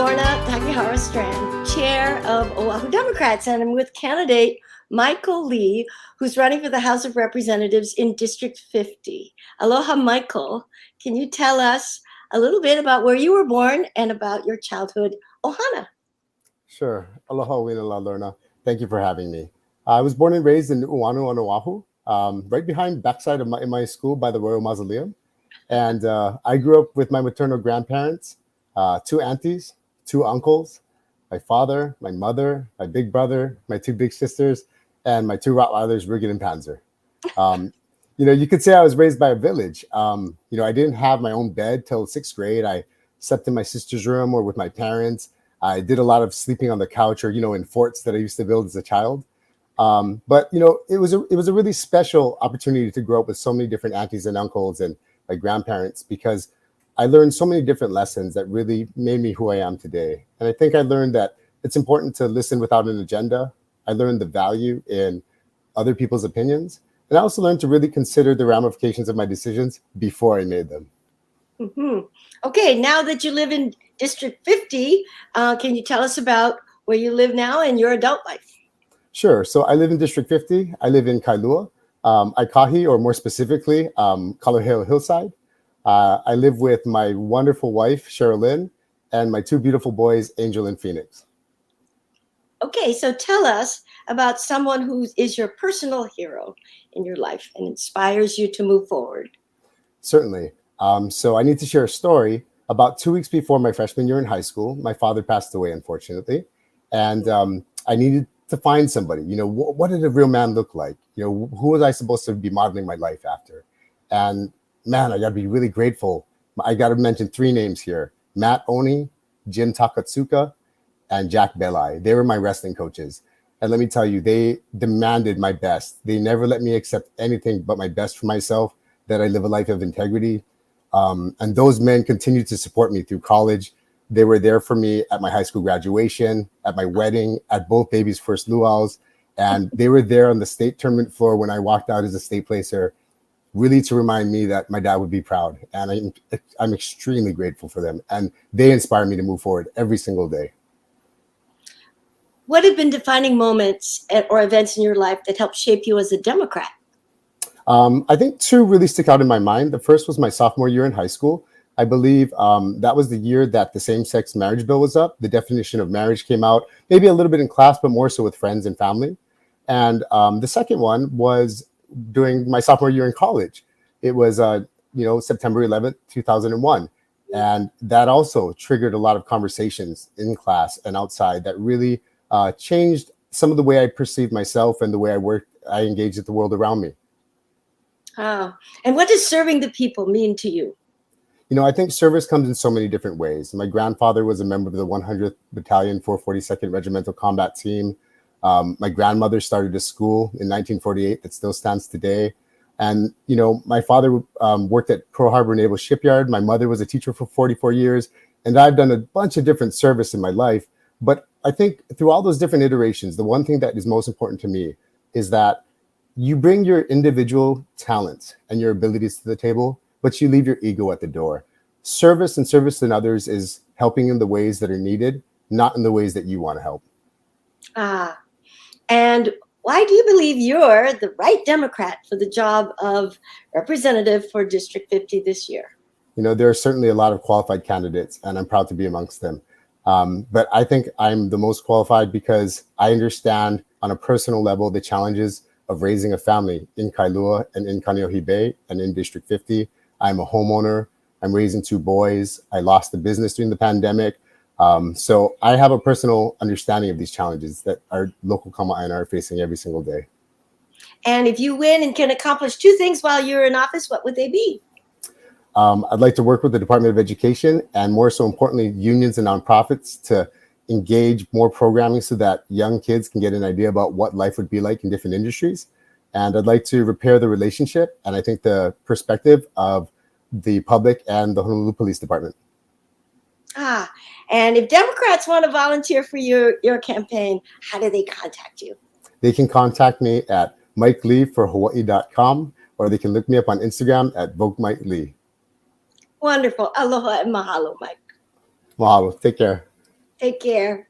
Lorna Takehara Strand, Chair of Oahu Democrats, and I'm with candidate Michael Lee, who's running for the House of Representatives in District 50. Aloha, Michael. Can you tell us a little bit about where you were born and about your childhood ohana? Sure. Aloha, Wina Lorna. Thank you for having me. I was born and raised in Nu'uanu on Oahu, right behind backside of my school by the Royal Mausoleum. And I grew up with my maternal grandparents, two aunties, two uncles, my father, my mother, my big brother, my two big sisters, and my two Rottweilers, Rigid and Panzer. You could say I was raised by a village. I didn't have my own bed till sixth grade. I slept in my sister's room or with my parents. I did a lot of sleeping on the couch or, in forts that I used to build as a child. But it was a really special opportunity to grow up with so many different aunties and uncles and my grandparents, because I learned so many different lessons that really made me who I am today. And I think I learned that it's important to listen without an agenda. I learned the value in other people's opinions. And I also learned to really consider the ramifications of my decisions before I made them. Mm-hmm. Okay, now that you live in District 50, can you tell us about where you live now and your adult life? Sure. So I live in District 50. I live in Kailua, Aikahi, or more specifically, Kāneʻohe Hillside. I live with my wonderful wife, Cheryl Lynn, and my two beautiful boys, Angel and Phoenix. Okay, so tell us about someone who is your personal hero in your life and inspires you to move forward. Certainly. So I need to share a story. About 2 weeks before my freshman year in high school, my father passed away, unfortunately. And I needed to find somebody. What did a real man look like? Who was I supposed to be modeling my life after? And man, I got to be really grateful. I got to mention three names here: Matt Oni, Jim Takatsuka, and Jack Belai. They were my wrestling coaches. And let me tell you, they demanded my best. They never let me accept anything but my best for myself, that I live a life of integrity. And those men continued to support me through college. They were there for me at my high school graduation, at my wedding, at both babies' first luau's. And they were there on the state tournament floor when I walked out as a state placer, really to remind me that my dad would be proud. And I'm extremely grateful for them. And they inspire me to move forward every single day. What have been defining moments or events in your life that helped shape you as a Democrat? I think two really stick out in my mind. The first was my sophomore year in high school. I believe that was the year that the same-sex marriage bill was up. The definition of marriage came out, maybe a little bit in class, but more so with friends and family. And the second one was during my sophomore year in college. It was, September 11th, 2001. And that also triggered a lot of conversations in class and outside that really changed some of the way I perceived myself and the way I engaged with the world around me. Oh, and what does serving the people mean to you? I think service comes in so many different ways. My grandfather was a member of the 100th Battalion, 442nd Regimental Combat Team. My grandmother started a school in 1948 that still stands today. And, my father worked at Pearl Harbor Naval Shipyard. My mother was a teacher for 44 years. And I've done a bunch of different service in my life. But I think through all those different iterations, the one thing that is most important to me is that you bring your individual talents and your abilities to the table, but you leave your ego at the door. Service and service in others is helping in the ways that are needed, not in the ways that you want to help. And why do you believe you're the right Democrat for the job of representative for District 50 this year? There are certainly a lot of qualified candidates, and I'm proud to be amongst them. But I think I'm the most qualified because I understand on a personal level the challenges of raising a family in Kailua and in Kaneʻohe Bay and in District 50. I'm a homeowner. I'm raising two boys. I lost the business during the pandemic. So I have a personal understanding of these challenges that our local Kama'aina are facing every single day. And if you win and can accomplish two things while you're in office, what would they be? I'd like to work with the Department of Education and, more so importantly, unions and nonprofits to engage more programming so that young kids can get an idea about what life would be like in different industries. And I'd like to repair the relationship and I think the perspective of the public and the Honolulu Police Department. And if Democrats want to volunteer for your campaign, how do they contact you? They can contact me at MikeLeeForHawaii.com, or they can look me up on Instagram at VoteMikeLee. Wonderful. Aloha and mahalo, Mike. Mahalo. Take care. Take care.